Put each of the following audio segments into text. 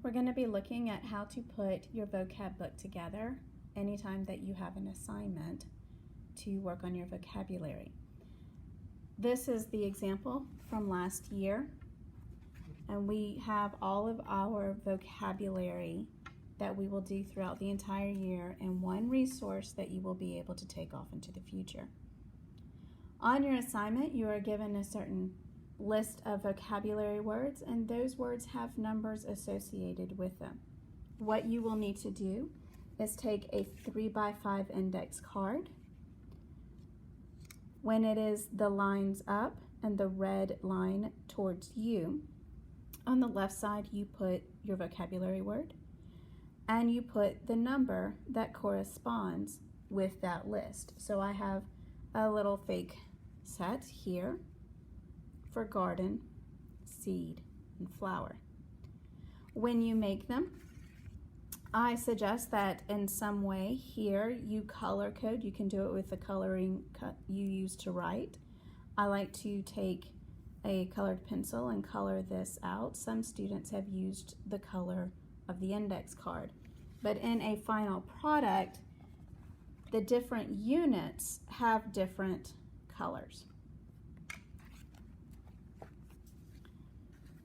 We're going to be looking at how to put your vocab book together anytime that you have an assignment to work on your vocabulary. This is the example from last year, and we have all of our vocabulary that we will do throughout the entire year in one resource that you will be able to take off into the future. On your assignment, you are given a certain list of vocabulary words, and those words have numbers associated with them. What you will need to do is take a 3x5 index card. When it is the lines up and the red line towards you, on the left side you put your vocabulary word and you put the number that corresponds with that list. So I have a little fake set here for garden, seed, and flower. When you make them, I suggest that in some way here you color code. You can do it with the coloring you use to write. I like to take a colored pencil and color this out. Some students have used the color of the index card. But in a final product, the different units have different colors.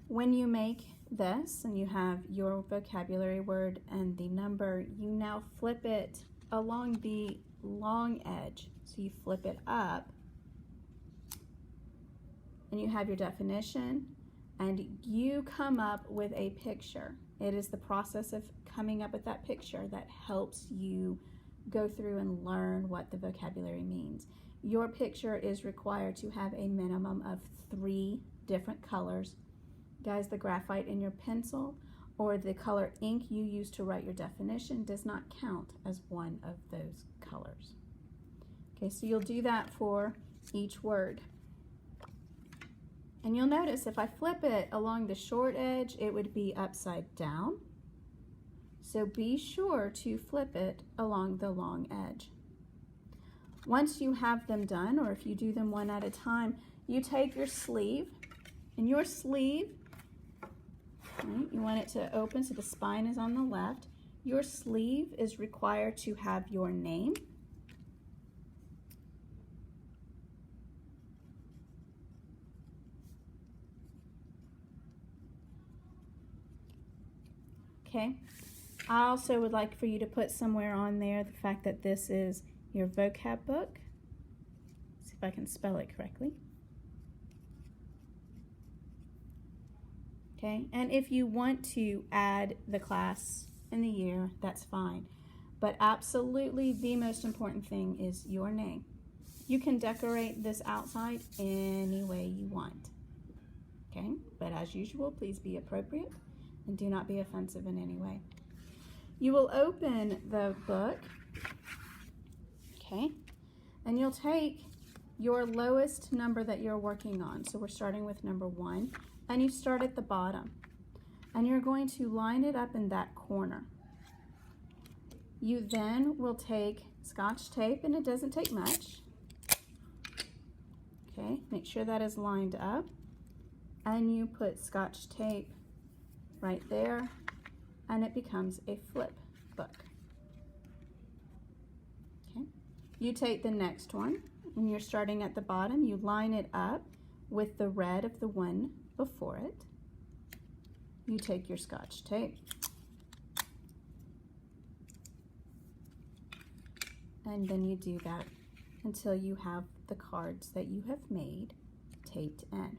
When you make this and you have your vocabulary word and the number, you now flip it along the long edge. So you flip it up and you have your definition and you come up with a picture. It is the process of coming up with that picture that helps you go through and learn what the vocabulary means. Your picture is required to have a minimum of 3 different colors. Guys, the graphite in your pencil or the color ink you use to write your definition does not count as one of those colors. Okay, so you'll do that for each word. And you'll notice if I flip it along the short edge, it would be upside down. So be sure to flip it along the long edge. Once you have them done, or if you do them one at a time, you take your sleeve, and your sleeve, right, you want it to open so the spine is on the left. Your sleeve is required to have your name, okay. I also would like for you to put somewhere on there the fact that this is your vocab book. See if I can spell it correctly. Okay, and if you want to add the class and the year, that's fine. But absolutely the most important thing is your name. You can decorate this outside any way you want. Okay, but as usual, please be appropriate and do not be offensive in any way. You will open the book, okay, and you'll take your lowest number that you're working on. So we're starting with number 1, and you start at the bottom, and you're going to line it up in that corner. You then will take Scotch tape, and it doesn't take much. Okay, make sure that is lined up, and you put Scotch tape right there, and it becomes a flip book. Okay, you take the next one, and you're starting at the bottom. You line it up with the red of the one before it. You take your Scotch tape and then you do that until you have the cards that you have made taped in.